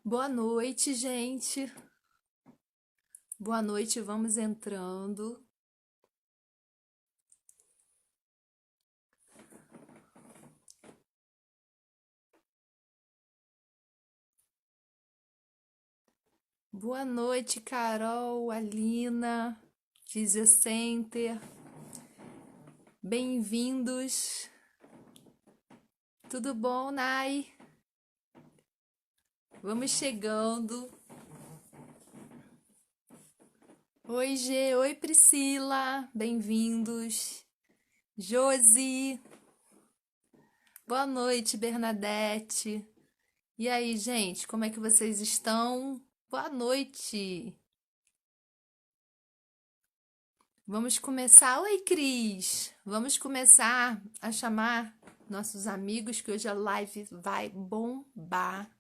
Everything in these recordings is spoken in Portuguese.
Boa noite, gente. Boa noite, vamos entrando. Boa noite, Carol, Alina, Physiocenter. Bem-vindos. Tudo bom, Nai? Vamos chegando. Oi, Gê. Oi, Priscila. Bem-vindos. Josi. Boa noite, Bernadette. E aí, gente, como é que vocês estão? Boa noite. Vamos começar. Oi, Cris. Vamos começar a chamar nossos amigos, que hoje a live vai bombar.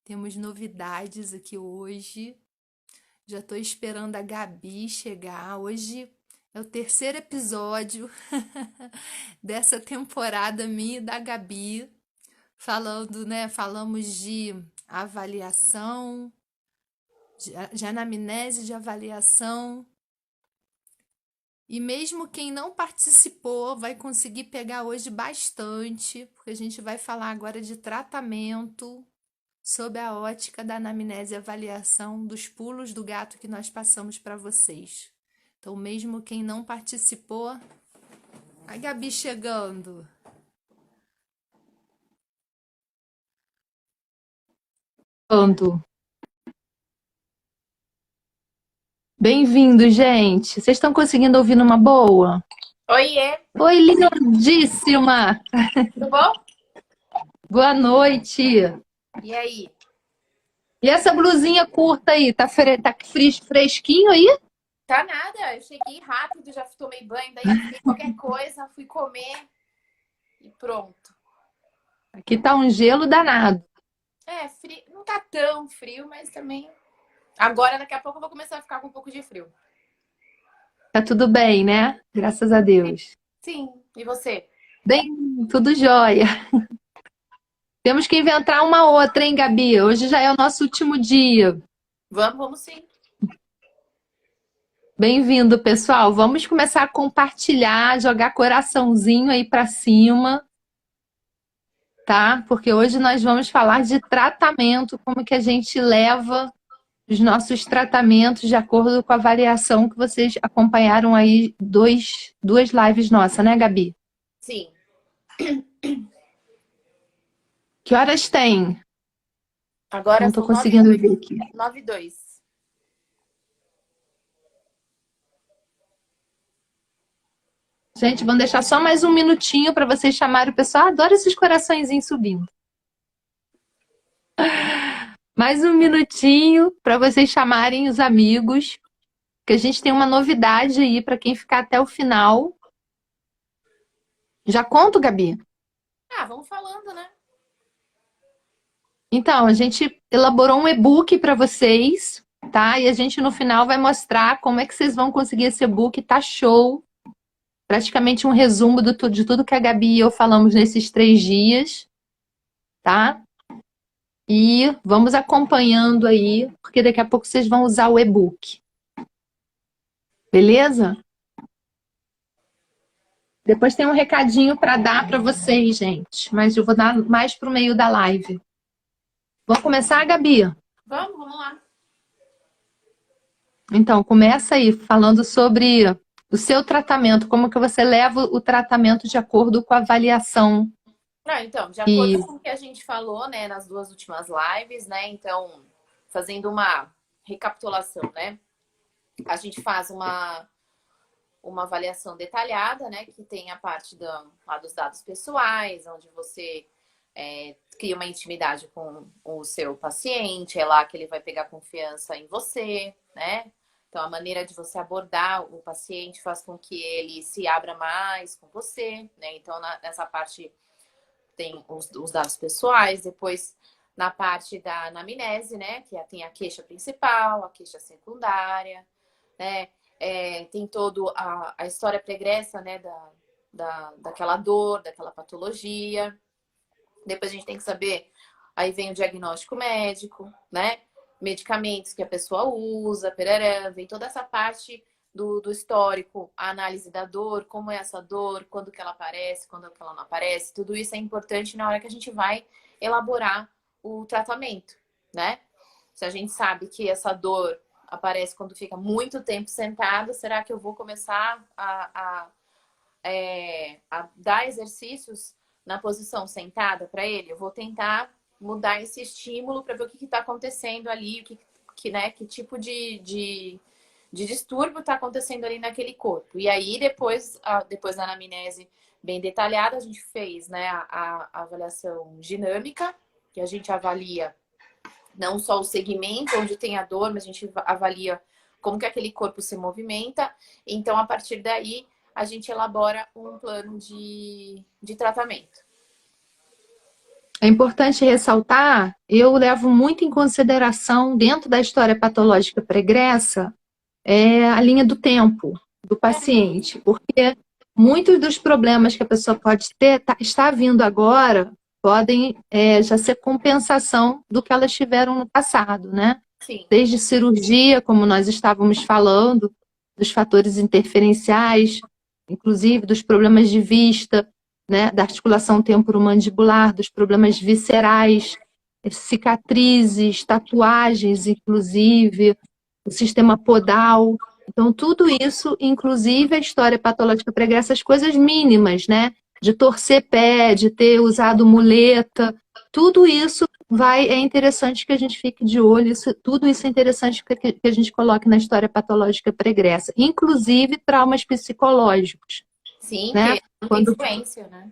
Temos novidades aqui hoje. Já estou esperando a Gabi chegar. Hoje é o terceiro episódio dessa temporada minha e da Gabi. Falando, né? Falamos de avaliação, de anamnese de avaliação. E mesmo quem não participou vai conseguir pegar hoje bastante, porque a gente vai falar agora de tratamento sob a ótica da anamnese e avaliação dos pulos do gato que nós passamos para vocês. Então, mesmo quem não participou, a Gabi chegando. Quando? Bem-vindo, gente. Vocês estão conseguindo ouvir numa boa? Oiê, Oi, lindíssima! tudo bom? Boa noite! E aí? E essa blusinha curta aí, tá fresquinho aí? Tá nada, eu cheguei rápido, já tomei banho, daí fiz qualquer coisa, fui comer e pronto. Aqui tá um gelo danado. É, frio, não tá tão frio, mas também. Agora, daqui a pouco, eu vou começar a ficar com um pouco de frio. Tá tudo bem, né? Graças a Deus. Sim, e você? Bem, tudo jóia. Temos que inventar uma outra, hein, Gabi? Hoje já é o nosso último dia. Vamos sim. Bem-vindo, pessoal. Vamos começar a compartilhar, jogar coraçãozinho aí pra cima, tá? Porque hoje nós vamos falar de tratamento, como que a gente leva os nossos tratamentos de acordo com a variação que vocês acompanharam aí duas lives nossas, né, Gabi? Sim. Que horas tem? Agora Não tô são 9 conseguindo ver aqui. 9 e 2. Gente, vamos deixar só mais um minutinho para vocês chamarem o pessoal. Adoro esses coraçõezinhos subindo. Mais um minutinho para vocês chamarem os amigos, que a gente tem uma novidade aí para quem ficar até o final. Já conto, Gabi? Ah, vamos falando, né? Então, a gente elaborou um e-book para vocês, tá? E a gente no final vai mostrar como é que vocês vão conseguir esse e-book. Tá show! Praticamente um resumo de tudo que a Gabi e eu falamos nesses 3 dias, tá? E vamos acompanhando aí, porque daqui a pouco vocês vão usar o e-book. Beleza? Depois tem um recadinho para dar para vocês, gente. Mas eu vou dar mais para o meio da live. Vamos começar, Gabi? Vamos lá. Então, começa aí falando sobre o seu tratamento, como que você leva o tratamento de acordo com a avaliação. Não, então, de E acordo com o que a gente falou, né, nas duas últimas lives, né? Então, fazendo uma recapitulação, né? A gente faz uma avaliação detalhada, né? Que tem a parte lá dos dados pessoais, onde você cria uma intimidade com o seu paciente, é lá que ele vai pegar confiança em você, né? Então, a maneira de você abordar o paciente faz com que ele se abra mais com você, né? Então, nessa parte tem os dados pessoais, depois na parte da anamnese, né? Que tem a queixa principal, a queixa secundária, né? Tem toda a história pregressa, né, daquela dor, daquela patologia. Depois a gente tem que saber Aí vem o diagnóstico médico, né? Medicamentos que a pessoa usa, perará, vem toda essa parte do histórico, a análise da dor, como é essa dor, quando que ela aparece, quando que ela não aparece. Tudo isso é importante na hora que a gente vai elaborar o tratamento, né? Se a gente sabe que essa dor aparece quando fica muito tempo sentado, será que eu vou começar a dar exercícios na posição sentada para ele? Eu vou tentar mudar esse estímulo para ver o que está acontecendo ali, que tipo de distúrbio está acontecendo ali naquele corpo. E aí, depois da anamnese bem detalhada, a gente fez, né, a avaliação dinâmica, que a gente avalia não só o segmento onde tem a dor, mas a gente avalia como que aquele corpo se movimenta. Então, a partir daí, a gente elabora um plano de tratamento. É importante ressaltar, eu levo muito em consideração, dentro da história patológica pregressa, a linha do tempo do paciente, porque muitos dos problemas que a pessoa pode ter, está vindo agora, podem já ser compensação do que elas tiveram no passado, né? Sim. Desde cirurgia, como nós estávamos falando, dos fatores interferenciais, inclusive dos problemas de vista, né? Da articulação temporomandibular, dos problemas viscerais, cicatrizes, tatuagens, inclusive, o sistema podal. Então, tudo isso, inclusive a história patológica pregressa, essas coisas mínimas, né? De torcer pé, de ter usado muleta, tudo isso é interessante que a gente fique de olho, tudo isso é interessante que a gente coloque na história patológica pregressa, inclusive traumas psicológicos. Sim, né? que tem influência, né?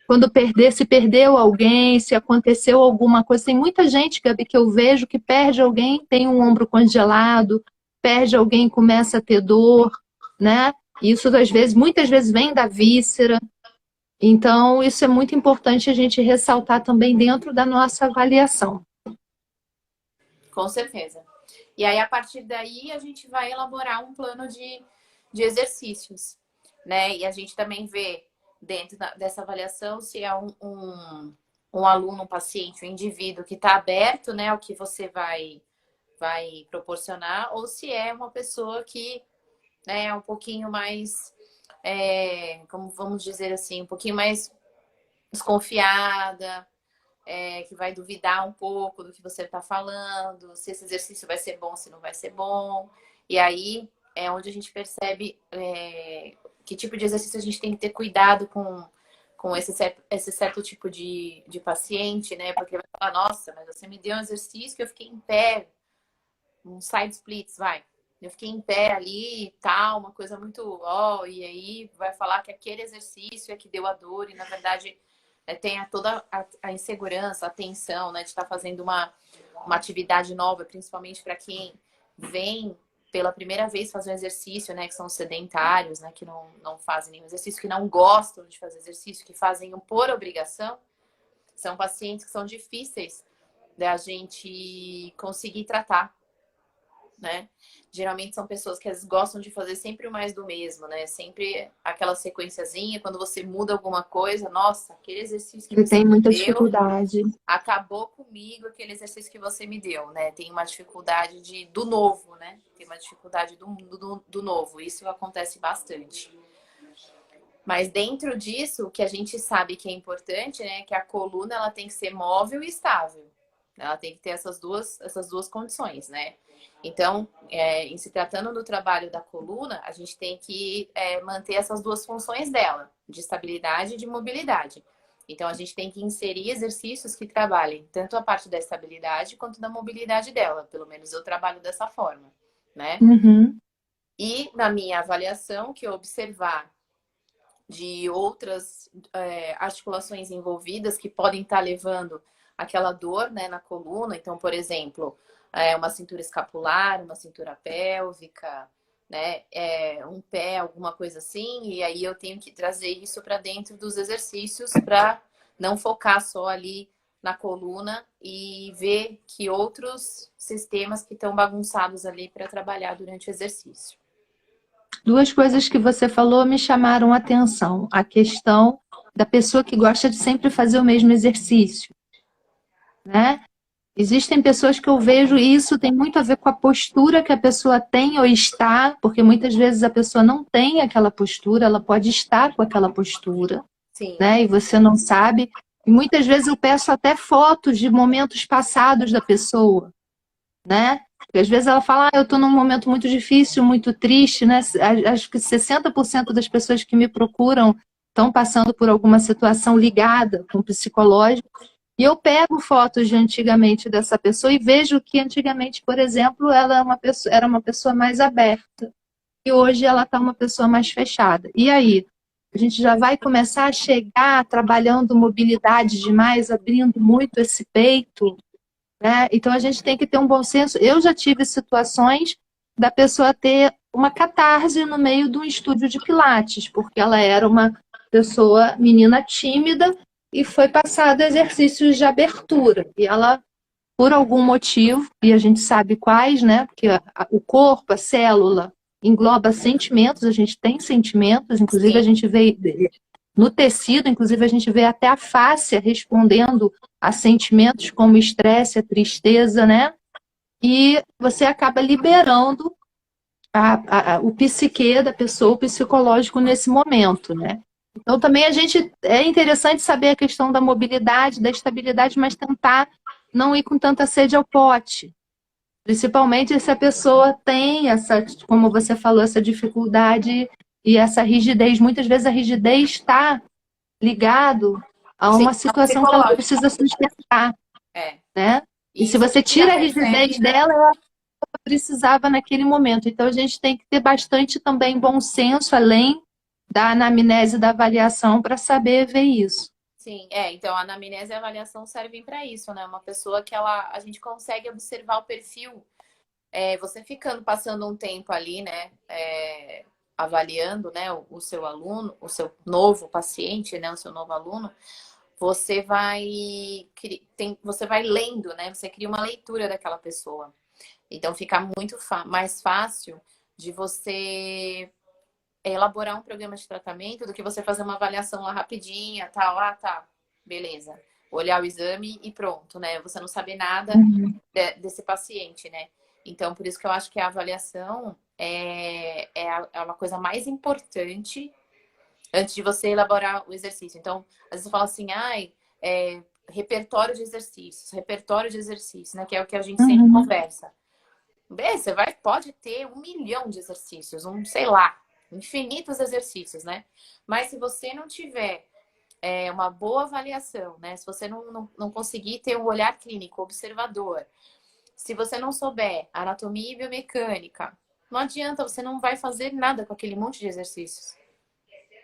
Quando se perdeu alguém, se aconteceu alguma coisa. Tem muita gente, Gabi, que eu vejo que perde alguém, tem um ombro congelado, perde alguém, começa a ter dor, né? Isso, muitas vezes, vem da víscera. Então, isso é muito importante a gente ressaltar também dentro da nossa avaliação. Com certeza. E aí, a partir daí, a gente vai elaborar um plano de exercícios, né? E a gente também vê dentro dessa avaliação se é um aluno, um paciente, um indivíduo que está aberto, né, ao que você vai proporcionar, ou se é uma pessoa que, né, é um pouquinho mais, como vamos dizer assim, um pouquinho mais desconfiada, que vai duvidar um pouco do que você está falando, se esse exercício vai ser bom, se não vai ser bom. E aí é onde a gente percebe que tipo de exercício a gente tem que ter cuidado com esse certo tipo de paciente, né? Porque vai falar, nossa, mas você me deu um exercício que eu fiquei em pé, um side splits, vai. Eu fiquei em pé ali e tal, uma coisa muito e aí vai falar que aquele exercício é que deu a dor, e na verdade tem toda a insegurança, a tensão, né, de estar fazendo uma atividade nova, principalmente para quem vem pela primeira vez fazer um exercício, né, que são sedentários, né, que não fazem nenhum exercício, que não gostam de fazer exercício, que fazem por obrigação. São pacientes que são difíceis da gente conseguir tratar, né? Geralmente são pessoas que às vezes gostam de fazer sempre o mais do mesmo, né? Sempre aquela sequenciazinha, quando você muda alguma coisa, nossa, aquele exercício que você tem muita me deu, dificuldade. acabou comigo aquele exercício que você me deu, né? Tem uma dificuldade do novo, né? Tem uma dificuldade do novo. Isso acontece bastante. Mas dentro disso, o que a gente sabe que é importante, né? Que a coluna ela tem que ser móvel e estável. Ela tem que ter essas duas condições, né? Então, em se tratando do trabalho da coluna, a gente tem que manter essas duas funções dela, de estabilidade e de mobilidade. Então, a gente tem que inserir exercícios que trabalhem tanto a parte da estabilidade quanto da mobilidade dela. Pelo menos eu trabalho dessa forma, né? Uhum. E na minha avaliação, que eu observar de outras articulações envolvidas que podem estar levando aquela dor, né, na coluna. Então, por exemplo, uma cintura escapular, uma cintura pélvica, né, um pé, alguma coisa assim. E aí eu tenho que trazer isso para dentro dos exercícios para não focar só ali na coluna e ver que outros sistemas que estão bagunçados ali para trabalhar durante o exercício. Duas coisas que você falou me chamaram a atenção. A questão da pessoa que gosta de sempre fazer o mesmo exercício. né? Existem pessoas que eu vejo, e isso tem muito a ver com a postura que a pessoa tem ou está, porque muitas vezes a pessoa não tem aquela postura, ela pode estar com aquela postura, Sim, né? E você não sabe. E muitas vezes eu peço até fotos de momentos passados da pessoa, né? Porque às vezes ela fala, eu estou num momento muito difícil, muito triste, né? Acho que 60% das pessoas que me procuram estão passando por alguma situação ligada com o psicológico. E eu pego fotos de antigamente dessa pessoa e vejo que antigamente, por exemplo, ela era uma pessoa mais aberta. E hoje ela está uma pessoa mais fechada. E aí? A gente já vai começar a chegar trabalhando mobilidade demais, abrindo muito esse peito, né? Então a gente tem que ter um bom senso. Eu já tive situações da pessoa ter uma catarse no meio de um estúdio de pilates, porque ela era uma pessoa, menina tímida, e foi passada exercícios de abertura. E ela, por algum motivo, e a gente sabe quais, né? Porque o corpo, a célula, engloba sentimentos, a gente tem sentimentos, inclusive a sim, gente vê no tecido, inclusive a gente vê até a fáscia respondendo a sentimentos como estresse, a tristeza, né? E você acaba liberando o psique da pessoa, o psicológico nesse momento, né? Então também é interessante saber a questão da mobilidade, da estabilidade, mas tentar não ir com tanta sede ao pote. Principalmente se a pessoa tem essa, como você falou, essa dificuldade e essa rigidez. Muitas vezes a rigidez está ligado a sim, uma é situação que ela psicológico. precisa sustentar, É. né? E E se isso a você gente já tira a rigidez percebe. dela, ela precisava naquele momento. Então a gente tem que ter bastante também bom senso, além da anamnese da avaliação, para saber ver isso. Sim, então a anamnese e a avaliação servem para isso, né? Uma pessoa que a gente consegue observar o perfil, você ficando, passando um tempo ali, né? Avaliando, né, o seu aluno, o seu novo paciente, né, o seu novo aluno, você você vai lendo, né? Você cria uma leitura daquela pessoa. Então fica muito mais fácil de você elaborar um programa de tratamento do que você fazer uma avaliação lá rapidinha, tal, tá, beleza. Olhar o exame e pronto, né? Você não saber nada desse paciente, né? Então, por isso que eu acho que a avaliação é uma coisa mais importante antes de você elaborar o exercício. Então, às vezes você fala assim, repertório de exercícios, né? Que é o que a gente sempre conversa. Você pode ter 1 milhão de exercícios, sei lá, infinitos exercícios, né? Mas se você não tiver uma boa avaliação, né? Se você não conseguir ter um olhar clínico observador, se você não souber anatomia e biomecânica, não adianta, você não vai fazer nada com aquele monte de exercícios,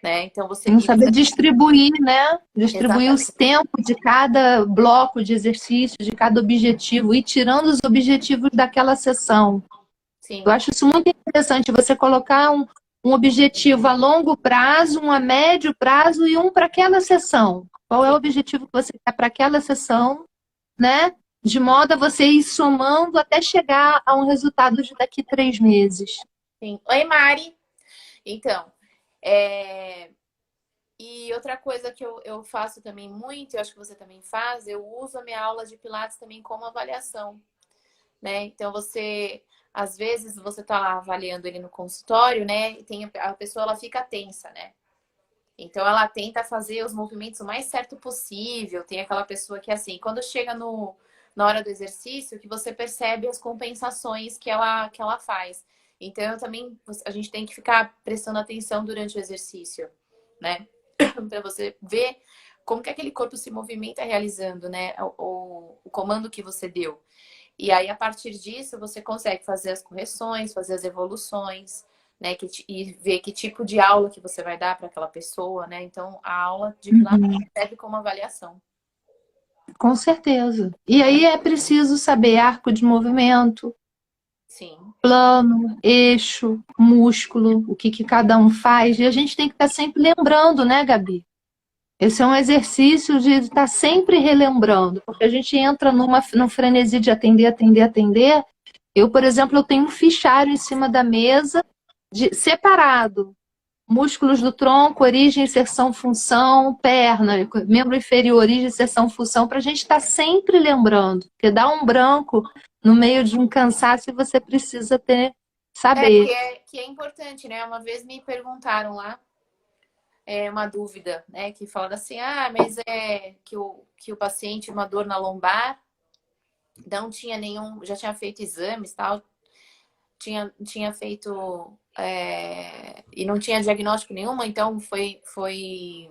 né? Então Não saber distribuir, né? Distribuir os Exatamente. tempos de cada bloco de exercício, de cada objetivo, e tirando os objetivos daquela sessão. Eu Sim, acho isso muito interessante, você colocar um objetivo a longo prazo, um a médio prazo e um para aquela sessão. Qual é o sim, objetivo que você quer para aquela sessão, né? De modo a você ir somando até chegar a um resultado de daqui 3 meses. sim. Oi, Mari. Então, e outra coisa que eu faço também muito, eu acho que você também faz, eu uso a minha aula de Pilates também como avaliação, né? Então às vezes você tá lá avaliando ele no consultório, né? E a pessoa ela fica tensa, né? Então ela tenta fazer os movimentos o mais certo possível. Tem aquela pessoa que assim, quando chega na hora do exercício, que você percebe as compensações que ela faz. Então a gente tem que ficar prestando atenção durante o exercício, né? Para você ver como que aquele corpo se movimenta realizando, né? O comando que você deu. E aí, a partir disso, você consegue fazer as correções, fazer as evoluções, né? E ver que tipo de aula que você vai dar para aquela pessoa, né? Então, a aula de Pilates serve como avaliação. Com certeza. E aí é preciso saber arco de movimento, Sim, plano, eixo, músculo, o que cada um faz. E a gente tem que estar sempre lembrando, né, Gabi? Esse é um exercício de estar sempre relembrando, porque a gente entra num frenesi de atender, atender, atender. Eu, por exemplo, eu tenho um fichário em cima da mesa separado. músculos do tronco, origem, inserção, função, perna, membro inferior, origem, inserção, função, para a gente estar sempre lembrando, porque dá um branco no meio de um cansaço e você precisa saber. Que é importante, né? Uma vez me perguntaram lá, uma dúvida, né? Que falaram assim, mas que o paciente, uma dor na lombar, não tinha nenhum, já tinha feito exames, tal, tinha feito e não tinha diagnóstico nenhuma, então foi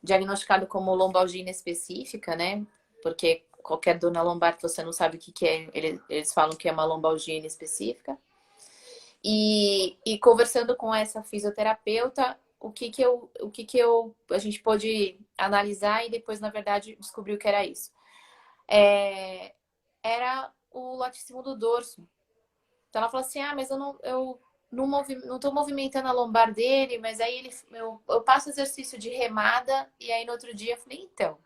diagnosticado como lombalgia inespecífica, né? Porque qualquer dor na lombar que você não sabe o que é, eles falam que é uma lombalgia inespecífica. E conversando com essa fisioterapeuta, a gente pôde analisar e depois, na verdade, descobriu que era isso. Era o latíssimo do dorso. Então ela falou assim, mas eu não tô movimentando a lombar dele, mas aí eu passo exercício de remada e aí no outro dia eu falei, então,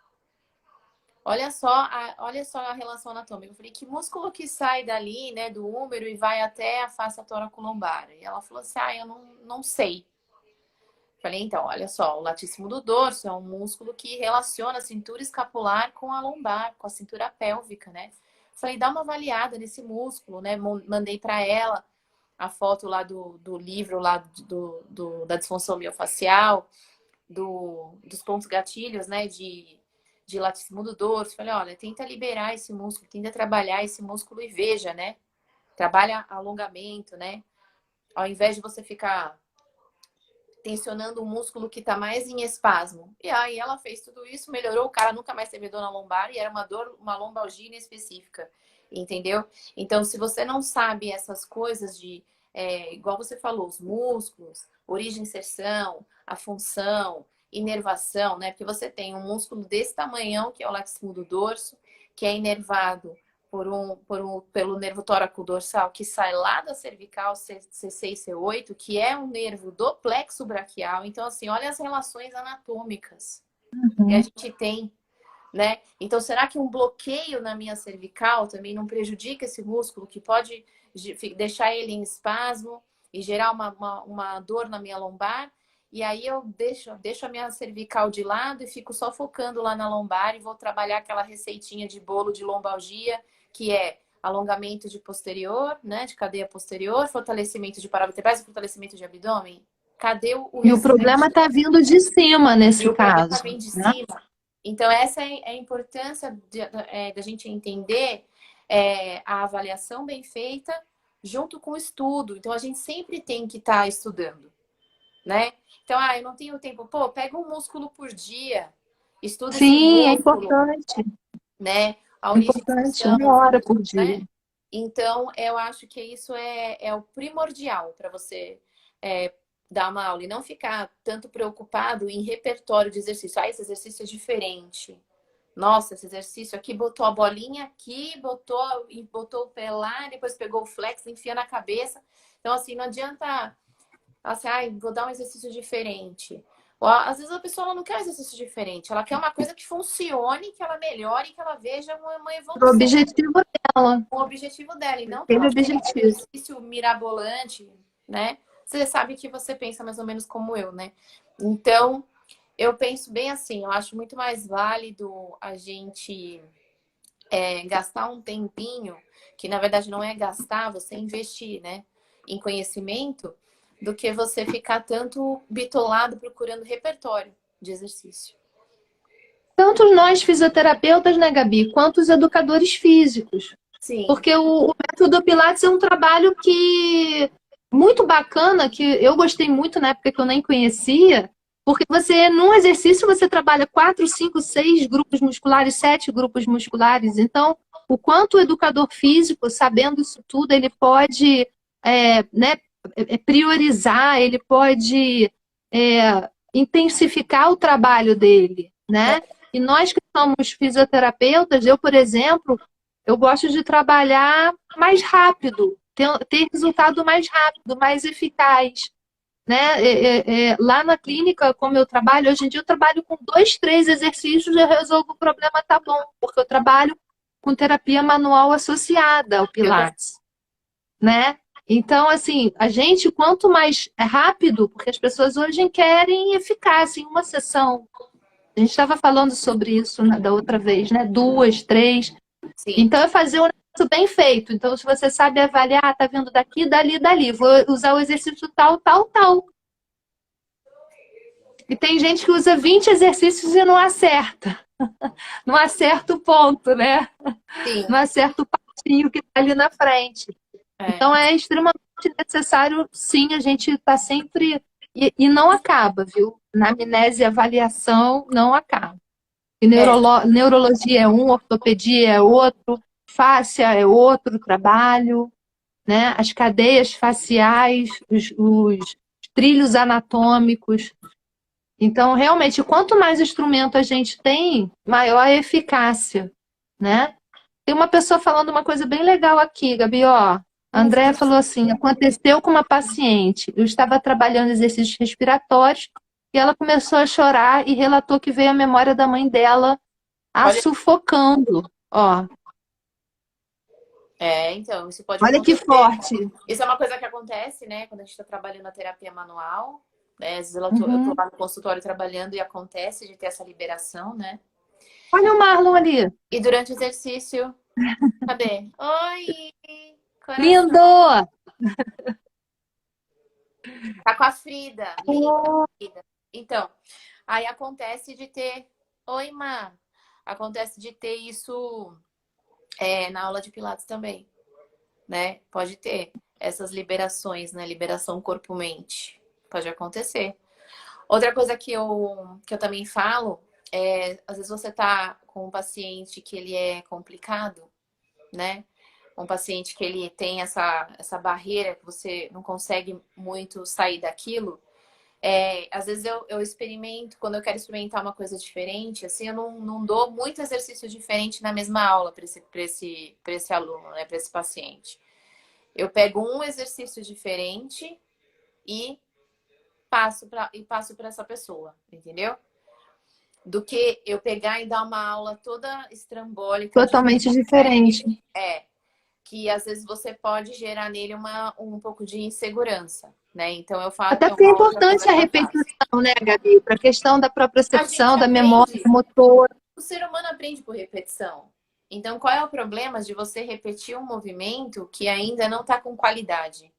olha só a relação anatômica. Eu falei, que músculo que sai dali, né, do úmero e vai até a face toracolombar? E ela falou assim, eu não sei. Falei, então, olha só, o latíssimo do dorso é um músculo que relaciona a cintura escapular com a lombar, com a cintura pélvica, né? Falei, dá uma avaliada nesse músculo, né? Mandei para ela a foto lá do livro lá da disfunção miofascial, dos pontos gatilhos, né? De latíssimo do dorso. Falei, olha, tenta liberar esse músculo, tenta trabalhar esse músculo e veja, né? Trabalha alongamento, né? Ao invés de você ficar tensionando o músculo que está mais em espasmo. E aí ela fez tudo isso, melhorou, o cara nunca mais teve dor na lombar e era uma lombalgia inespecífica, entendeu? Então, se você não sabe essas coisas igual você falou, os músculos, origem, inserção, a função, inervação, né? Porque você tem um músculo desse tamanhão, que é o latíssimo do dorso, que é inervado pelo nervo tóraco-dorsal que sai lá da cervical C6 e C8, que é um nervo do plexo braquial. Então, assim, olha as relações anatômicas que a gente tem, né? Então, será que um bloqueio na minha cervical também não prejudica esse músculo que pode deixar ele em espasmo e gerar uma dor na minha lombar? E aí eu deixo a minha cervical de lado e fico só focando lá na lombar e vou trabalhar aquela receitinha de bolo de lombalgia, que é alongamento de posterior, né, de cadeia posterior, fortalecimento de paravertebrais e fortalecimmente de abdômen. Cadê o E o problema está vindo de cima nesse caso. Está vindo de cima. Então, essa é a importância da gente entender a avaliação bem feita junto com o estudo. Então, a gente sempre tem que estar estudando, né? Então, eu não tenho tempo. Pô, pega um músculo por dia, estuda esse músculo. É importante. Né? A importante, 1 hora por dia. Né? Então, eu acho que isso é o primordial para você dar uma aula e não ficar tanto preocupado em repertório de exercício. Esse exercício é diferente. Nossa, esse exercício aqui botou a bolinha aqui, botou o pé lá, depois pegou o flex, enfia na cabeça. Então, assim, não adianta assim, vou dar um exercício diferente. Ou, às vezes a pessoa não quer um exercício diferente, ela quer uma coisa que funcione, que ela melhore, que ela veja uma evolução. O objetivo dela. O objetivo dela, e não aquele objetivo. Um exercício mirabolante, né? Você sabe que você pensa mais ou menos como eu, né? Então, eu penso bem assim, eu acho muito mais válido a gente gastar um tempinho, que na verdade não é gastar, você investir, né? Em conhecimento, do que você ficar tanto bitolado procurando repertório de exercício. Tanto nós fisioterapeutas, né, Gabi, quanto os educadores físicos. Sim. Porque o método Pilates é um trabalho muito bacana, que eu gostei muito na época que eu nem conhecia, porque num exercício, você trabalha 4, 5, 6 grupos musculares, 7 grupos musculares. Então, o quanto o educador físico, sabendo isso tudo, ele pode priorizar, ele pode intensificar o trabalho dele, né? E nós que somos fisioterapeutas, eu, por exemplo, eu gosto de trabalhar mais rápido, ter resultado mais rápido, mais eficaz, né? Lá na clínica, como eu trabalho, hoje em dia eu trabalho com 2, 3 exercícios e eu resolvo o problema, tá bom, porque eu trabalho com terapia manual associada ao Pilates, né? Então, assim, a gente, quanto mais rápido, porque as pessoas hoje querem eficácia em uma sessão. A gente estava falando sobre isso da outra vez, né? 2, 3. Sim. Então, é fazer um negócio bem feito. Então, se você sabe avaliar, tá vendo daqui, dali, dali. Vou usar o exercício tal, tal, tal. E tem gente que usa 20 exercícios e não acerta. Não acerta o ponto, né? Sim. Não acerta o passinho que está ali na frente. É. Então, é extremamente necessário, sim, a gente está sempre... E não acaba, viu? Na amnésia, avaliação não acaba. E É. neurologia é um, ortopedia é outro, fáscia é outro trabalho, né? As cadeias faciais, os trilhos anatômicos. Então, realmente, quanto mais instrumento a gente tem, maior a eficácia, né? Tem uma pessoa falando uma coisa bem legal aqui, Gabi, ó. A Andrea falou assim, aconteceu com uma paciente, eu estava trabalhando exercícios respiratórios e ela começou a chorar e relatou que veio a memória da mãe dela a Olha, sufocando. Ó, então, isso pode olha que acontecer. forte. Isso é uma coisa que acontece, né? Quando a gente está trabalhando na terapia manual, né? Às vezes eu tô Uhum. lá no consultório trabalhando e acontece de ter essa liberação, né? Olha o Marlon ali. E durante o exercício, cadê? Oi, coração. Lindo! Tá com a Frida. Linda, Frida. Então, aí acontece de ter. Oi, Má. Acontece de ter isso na aula de Pilates também, né? Pode ter essas liberações, né? Liberação corpo-mente. Pode acontecer. Outra coisa que eu também falo às vezes você tá com um paciente que ele é complicado, né? Um paciente que ele tem essa barreira que você não consegue muito sair daquilo. Às vezes eu experimento, quando eu quero experimentar uma coisa diferente, assim, eu não dou muito exercício diferente na mesma aula para esse aluno, né, para esse paciente. Eu pego um exercício diferente e passo para essa pessoa, entendeu? Do que eu pegar e dar uma aula toda estrambólica, Totalmente diferente. que às vezes você pode gerar nele um pouco de insegurança, né? Então eu faço, Até é porque é uma outra coisa importante a que eu faço. repetição, né, Gabi? Para a questão da A propriocepção, gente da memória aprende, motora. o ser humano aprende por repetição. Então, qual é o problema de você repetir um movimento que ainda não está com qualidade,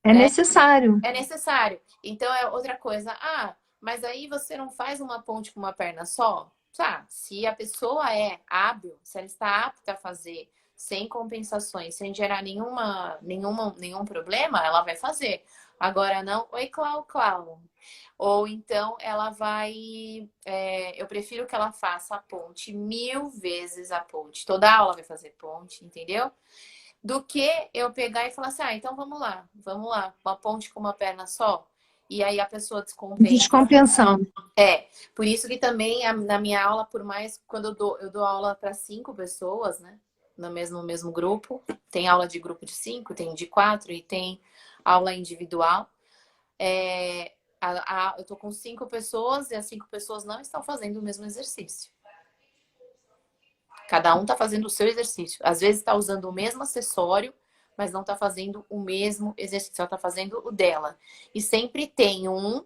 É né? necessário. É necessário. Então, é outra coisa. Ah, mas aí você não faz uma ponte com uma perna só? Tá, se a pessoa é hábil, se ela está apta a fazer sem compensações, sem gerar nenhum problema, ela vai fazer. Agora não, oi, Clau. Ou então ela vai. Eu prefiro que ela faça a ponte 1000 vezes a ponte. Toda aula vai fazer ponte, entendeu? Do que eu pegar e falar assim, então vamos lá, uma ponte com uma perna só. E aí a pessoa descompensa. Descompensando. Por isso que também na minha aula, por mais quando eu dou aula para 5 pessoas, né? No mesmo grupo. Tem aula de grupo de 5, tem de 4 e tem aula individual. Eu tô com 5 pessoas e as 5 pessoas não estão fazendo o mesmo exercício. Cada um tá fazendo o seu exercício. Às vezes tá usando o mesmo acessório, mas não tá fazendo o mesmo exercício. Ela tá fazendo o dela. E sempre tem um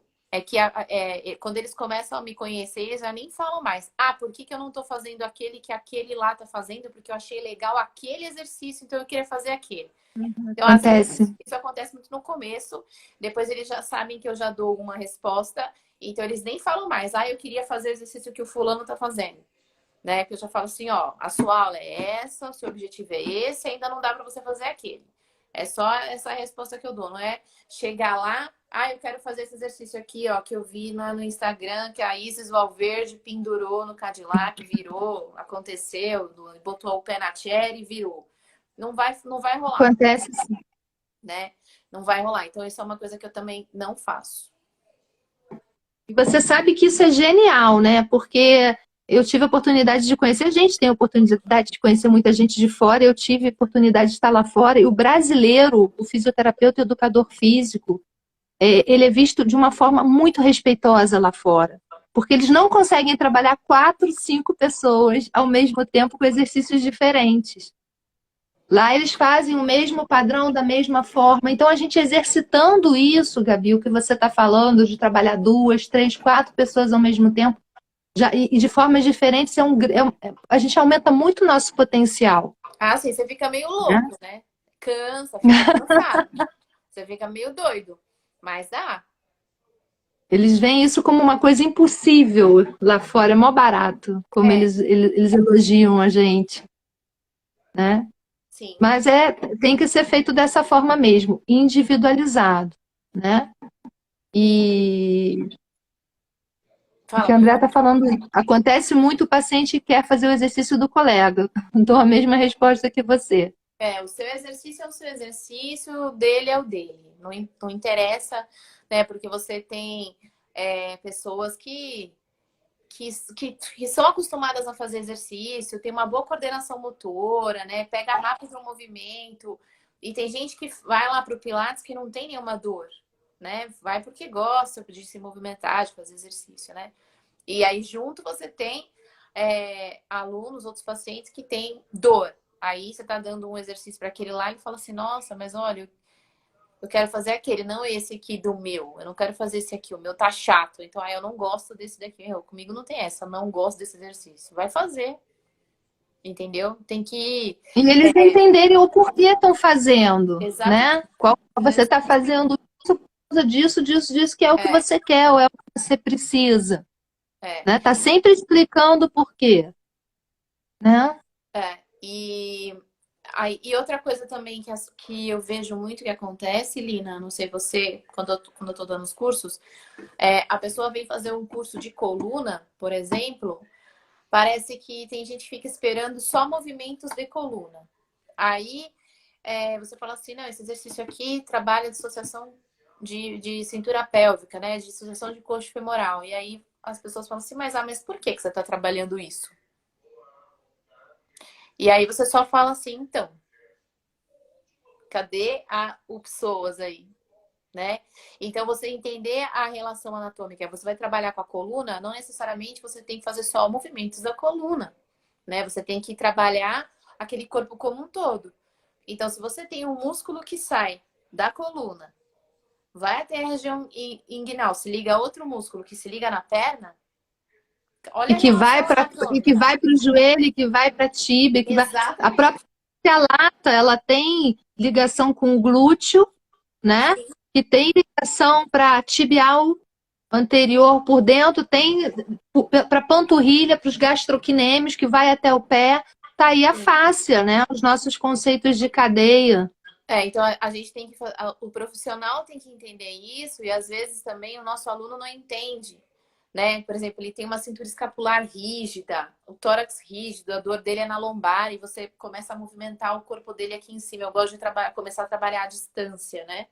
quando eles começam a me conhecer, eles já nem falam mais. Ah, por que eu não tô fazendo aquele que aquele lá tá fazendo? Porque eu achei legal aquele exercício, então eu queria fazer aquele. Então, às vezes, Acontece. isso acontece muito no começo. Depois eles já sabem que eu já dou uma resposta. Então, eles nem falam mais. Ah, eu queria fazer o exercício que o fulano tá fazendo. Né? Que eu já falo assim, ó, a sua aula é essa, o seu objetivo é esse, ainda não dá para você fazer aquele. É só essa resposta que eu dou, não é chegar lá, eu quero fazer esse exercício aqui, ó, que eu vi no Instagram, que a Isis Valverde pendurou no Cadillac, virou, aconteceu, botou o pé na chair e virou. Não vai rolar, Acontece sim. né? Não vai rolar. Então, isso é uma coisa que eu também não faço. E você sabe que isso é genial, né? Porque eu tive a oportunidade de conhecer, a gente tem a oportunidade de conhecer muita gente de fora, eu tive a oportunidade de estar lá fora, e o brasileiro, o fisioterapeuta e o educador físico, ele é visto de uma forma muito respeitosa lá fora. Porque eles não conseguem trabalhar 4, 5 pessoas ao mesmo tempo com exercícios diferentes. Lá eles fazem o mesmo padrão da mesma forma. Então, a gente exercitando isso, Gabi, o que você está falando, de trabalhar 2, 3, 4 pessoas ao mesmo tempo, já, e de formas diferentes, a gente aumenta muito o nosso potencial. Ah, sim, você fica meio Né? louco, né? Cansa, fica cansado. Você fica meio doido. Mas dá. Eles veem isso como uma coisa impossível lá fora, é mó barato, como É, eles elogiam a gente, né? sim. Mas tem que ser feito dessa forma mesmo, individualizado, né? E o Fala, que a por André favor. está falando, acontece muito o paciente quer fazer o exercício do colega. Dou a mesma resposta que você. É, o seu exercício é o seu exercício, o dele é o dele. Não, não interessa, né? Porque você tem pessoas que são acostumadas a fazer exercício, tem uma boa coordenação motora, né? Pega rápido o movimento. E tem gente que vai lá para o Pilates que não tem nenhuma dor, né? Vai porque gosta de se movimentar, de fazer exercício, né? E aí, junto, você tem alunos, outros pacientes que têm dor. Aí você está dando um exercício para aquele lá e fala assim: nossa, mas olha, eu quero fazer aquele, não esse aqui do meu. Eu não quero fazer esse aqui, o meu tá chato. Então, aí eu não gosto desse daqui. Comigo não tem essa, eu não gosto desse exercício. Vai fazer, entendeu? Tem que. E eles entenderem o porquê estão fazendo, Exatamente. né? Qual você está fazendo isso por causa disso, disso, disso, que é o que É, você quer ou é o que você precisa, é, né? Tá sempre explicando o porquê, né? E outra coisa também que eu vejo muito que acontece, Lina, não sei você, quando eu tô dando os cursos, a pessoa vem fazer um curso de coluna, por exemplo, parece que tem gente que fica esperando só movimentos de coluna. Aí você fala assim, não, esse exercício aqui trabalha dissociação de cintura pélvica, né? De dissociação de coxo femoral. E aí as pessoas falam assim, mas por que você está trabalhando isso? E aí você só fala assim, então, cadê o psoas aí? Né? Então, você entender a relação anatômica, você vai trabalhar com a coluna, não necessariamente você tem que fazer só movimentos da coluna, né? Você tem que trabalhar aquele corpo como um todo. Então, se você tem um músculo que sai da coluna, vai até a região inguinal, se liga a outro músculo que se liga na perna, E olha a que relação vai para anatômica. o joelho, e que vai para a tíbia, que vai a Exatamente. própria lata, ela tem ligação com o glúteo, né? Que tem ligação para tibial anterior por dentro, tem para panturrilha, para os gastrocnêmios, que vai até o pé. Tá aí a fáscia, né? Os nossos conceitos de cadeia. Então a gente tem que. O profissional tem que entender isso, e às vezes também o nosso aluno não entende. Né? Por exemplo, ele tem uma cintura escapular rígida, o tórax rígido, a dor dele é na lombar, e você começa a movimentar o corpo dele aqui em cima. Eu gosto de começar a trabalhar à distância, né?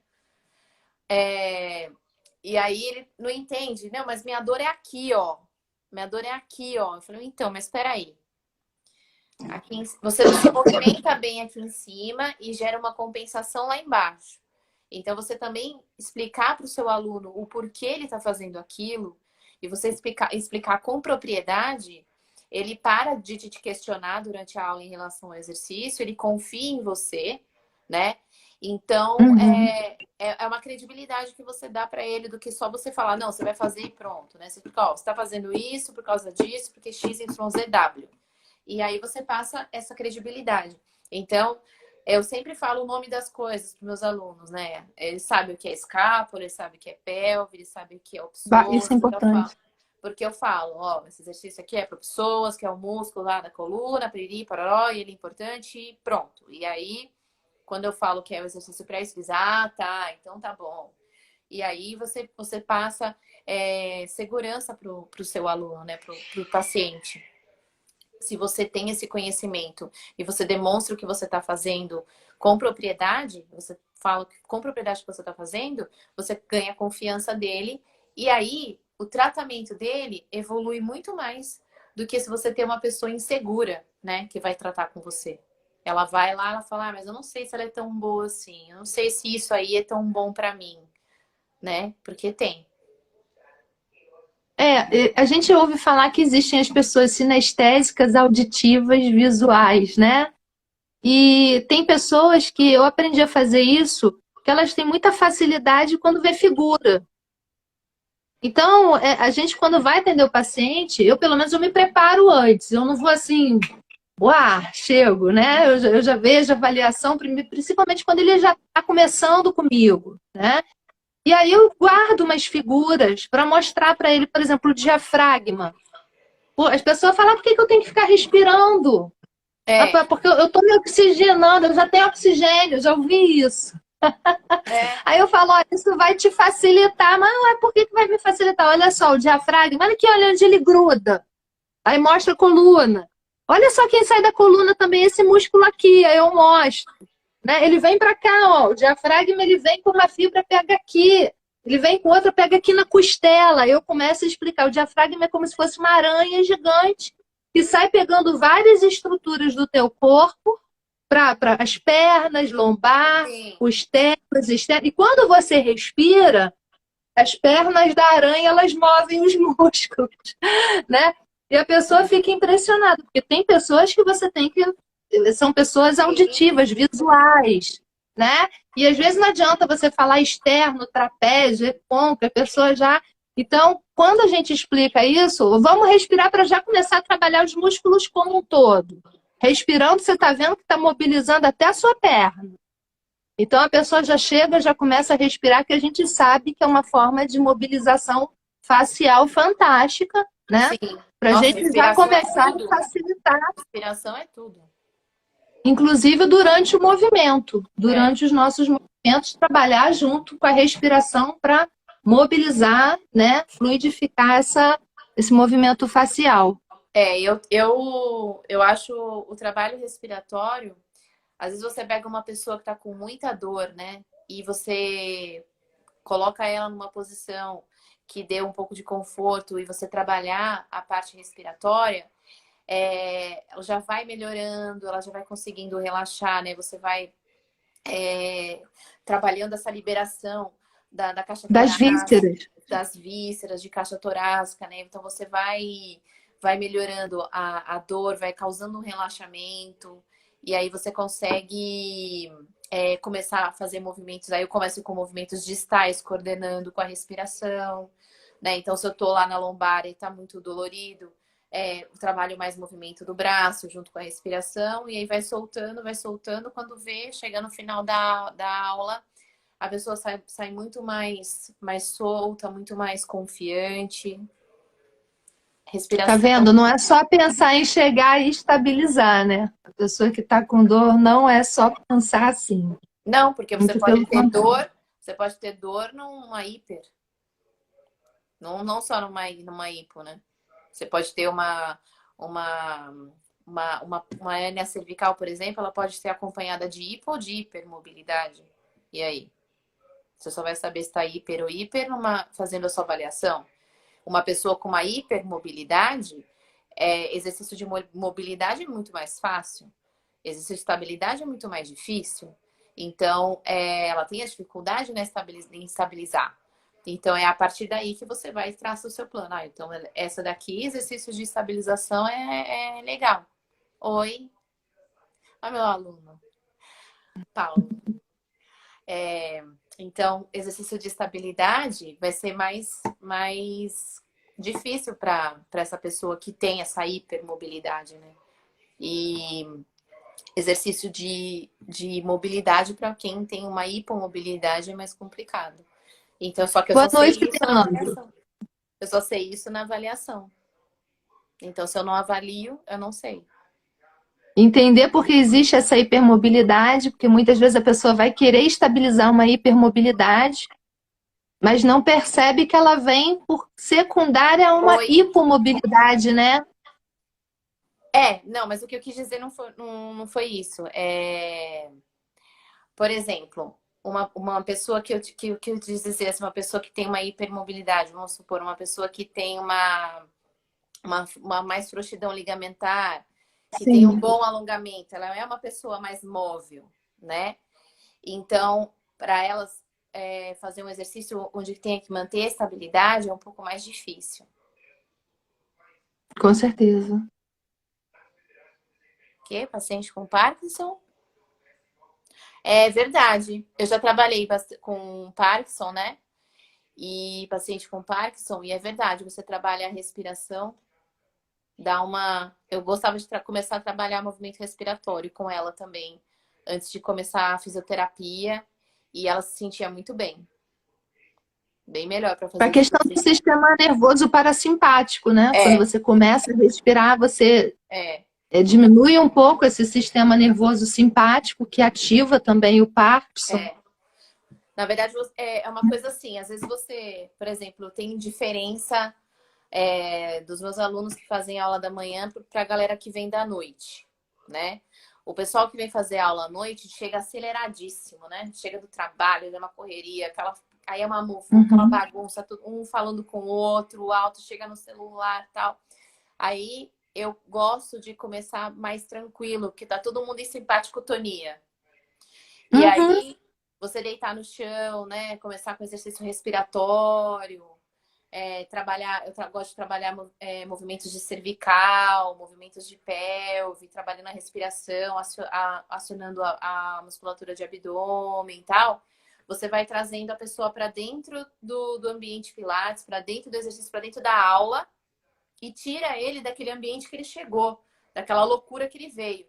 E aí ele não entende, não, mas minha dor é aqui, ó. Minha dor é aqui, ó. Eu falei, então, mas espera aí. Você se movimenta bem aqui em cima e gera uma compensação lá embaixo. Então, você também explicar para o seu aluno o porquê ele está fazendo aquilo e você explicar com propriedade, ele para de te questionar durante a aula em relação ao exercício, ele confia em você, né? Então, Uhum. é uma credibilidade que você dá para ele do que só você falar, não, você vai fazer e pronto, né? Você fica, ó, você está fazendo isso por causa disso, porque X, Y, Z, W. E aí você passa essa credibilidade. Então, eu sempre falo o nome das coisas para meus alunos, né? Eles sabem o que é escápula, eles sabem o que é pelve, eles sabem o que é o Isso é psoas, importante. porque eu falo, ó, esse exercício aqui é para psoas, que é o músculo lá da coluna, piriri, pararó, e ele é importante, e pronto. E aí, quando eu falo que é o exercício para isso, eles, tá, então tá bom. E aí você passa segurança pro seu aluno, né? Pro paciente. Se você tem esse conhecimento e você demonstra o que você está fazendo com propriedade, você fala com propriedade o que você está fazendo, você ganha a confiança dele e aí o tratamento dele evolui muito mais do que se você tem uma pessoa insegura, né, que vai tratar com você. Ela vai lá, ela fala, mas eu não sei se ela é tão boa assim, eu não sei se isso aí é tão bom para mim, né? Porque tem. A gente ouve falar que existem as pessoas sinestésicas, auditivas, visuais, né? E tem pessoas que eu aprendi a fazer isso, que elas têm muita facilidade quando vê figura. Então, a gente quando vai atender o paciente, eu pelo menos eu me preparo antes. Eu não vou assim, uau, chego, né? Eu já vejo a avaliação, principalmente quando ele já está começando comigo, né? E aí eu guardo umas figuras para mostrar para ele, por exemplo, o diafragma. Pô, as pessoas falam, por que que eu tenho que ficar respirando? É, Porque eu estou me oxigenando, eu já tenho oxigênio, já ouvi isso. é, Aí eu falo, olha, isso vai te facilitar. Mas ué, por que que vai me facilitar? Olha só, o diafragma, olha aqui, olha onde ele gruda. Aí mostra a coluna. Olha só quem sai da coluna também, esse músculo aqui. Aí eu mostro. Né? Ele vem para cá, ó. O diafragma ele vem com uma fibra, pega aqui. Ele vem com outra, pega aqui na costela. Eu começo a explicar. O diafragma é como se fosse uma aranha gigante que sai pegando várias estruturas do teu corpo para as pernas, lombar, sim. os tempos, externos. E quando você respira, as pernas da aranha elas movem os músculos, né? E a pessoa fica impressionada, porque tem pessoas que você tem que. São pessoas Sim. auditivas, visuais, né? E às vezes não adianta você falar externo, trapézio, ecôncavo, a pessoa já. Então, quando a gente explica isso, vamos respirar para já começar a trabalhar os músculos como um todo. Respirando, você está vendo que está mobilizando até a sua perna. Então a pessoa já chega, já começa a respirar, que a gente sabe que é uma forma de mobilização facial fantástica, né? Sim. Para a Nossa, gente já respiração é começar a tudo. facilitar, Respiração é tudo. inclusive durante o movimento, É. durante os nossos movimentos, trabalhar junto com a respiração para mobilizar, né? Fluidificar esse movimento facial. Eu acho o trabalho respiratório, às vezes você pega uma pessoa que está com muita dor, né? E você coloca ela numa posição que dê um pouco de conforto e você trabalhar a parte respiratória, ela já vai melhorando, ela já vai conseguindo relaxar, né? Você vai trabalhando essa liberação da caixa Das torácica, vísceras. das vísceras, de caixa torácica, né? Então você vai melhorando a dor, vai causando um relaxamento, e aí você consegue começar a fazer movimentos. Aí eu começo com movimentos distais, coordenando com a respiração, né? Então, se eu tô lá na lombar e tá muito dolorido, eu trabalho mais movimento do braço junto com a respiração, e aí vai soltando, vai soltando. Quando vê, chega no final da aula, a pessoa sai muito mais solta, muito mais confiante. Tá Respiração. vendo? Não é só pensar em chegar e estabilizar, né? A pessoa que está com dor não é só pensar assim. Não, porque Muito pelo contrário. você pode ter dor numa hiper, não só numa hipo, né? Você pode ter uma, uma hérnia cervical, por exemplo, ela pode ser acompanhada de hipo ou de hipermobilidade. E aí? Você só vai saber se está hiper ou hiper fazendo a sua avaliação. Uma pessoa com uma hipermobilidade, exercício de mobilidade é muito mais fácil. Exercício de estabilidade é muito mais difícil. Então, ela tem a dificuldade, né, em estabilizar. Então, é a partir daí que você vai traçar o seu plano. Então, essa daqui, exercício de estabilização é legal. Oi, olha meu aluno, Paulo. Então, exercício de estabilidade vai ser mais difícil para essa pessoa que tem essa hipermobilidade, né? E exercício de mobilidade para quem tem uma hipomobilidade é mais complicado. Então, só que eu Boa só sei noite, isso na Leandro. avaliação. Eu só sei isso na avaliação. Então, se eu não avalio, eu não sei. Entender por que existe essa hipermobilidade, porque muitas vezes a pessoa vai querer estabilizar uma hipermobilidade, mas não percebe que ela vem por secundária a uma Oi. hipomobilidade, né? Não, mas o que eu quis dizer não foi isso. Por exemplo, uma pessoa que eu quis dizer, assim, uma pessoa que tem uma hipermobilidade, vamos supor, uma pessoa que tem uma mais frouxidão ligamentar, que tem um Sim. bom alongamento, ela é uma pessoa mais móvel, né? Então, para elas fazer um exercício onde tem que manter a estabilidade é um pouco mais difícil. Com certeza. Que paciente com Parkinson? É verdade. Eu já trabalhei com Parkinson, né? E paciente com Parkinson, e é verdade, você trabalha a respiração, dá uma. Eu gostava de começar a trabalhar movimento respiratório com ela também, antes de começar a fisioterapia, e ela se sentia muito bem. Bem melhor para Para fazer a esse questão do exercício. sistema nervoso parasimpático, né? Quando É, você começa a respirar, você é, diminui um pouco esse sistema nervoso simpático, que ativa também o Parkinson. é. Na verdade, é uma coisa assim, às vezes você, por exemplo, tem diferença dos meus alunos que fazem aula da manhã para a galera que vem da noite, né? O pessoal que vem fazer aula à noite chega aceleradíssimo, né? Chega do trabalho, é uma correria, aí é uma muvuca, uma Uhum. bagunça, um falando com o outro, o alto chega no celular, tal. Aí eu gosto de começar mais tranquilo, porque tá todo mundo em simpaticotonia. E Uhum. aí você deitar no chão, né? Começar com exercício respiratório, trabalhar, gosto de trabalhar movimentos de cervical, movimentos de pelve, trabalhando a respiração, acionando a musculatura de abdômen e tal. Você vai trazendo a pessoa para dentro do ambiente Pilates, para dentro do exercício, para dentro da aula e tira ele daquele ambiente que ele chegou, daquela loucura que ele veio,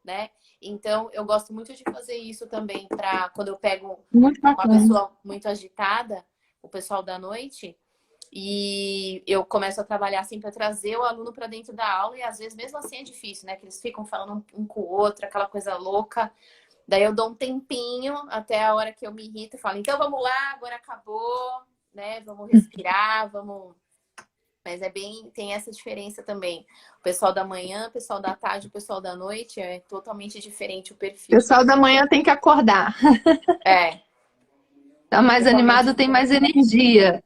né? Então, eu gosto muito de fazer isso também para quando eu pego Muito uma bacana. pessoa muito agitada, o pessoal da noite, e eu começo a trabalhar assim para trazer o aluno para dentro da aula, e às vezes mesmo assim é difícil, né? Que eles ficam falando um com o outro, aquela coisa louca. Daí eu dou um tempinho até a hora que eu me irrito e falo, então vamos lá, agora acabou, né? Vamos respirar, vamos. Mas é bem, tem essa diferença também. O pessoal da manhã, o pessoal da tarde, o pessoal da noite é totalmente diferente o O perfil. pessoal da manhã tem que acordar. É, Tá mais totalmente animado, tem mais diferente. energia,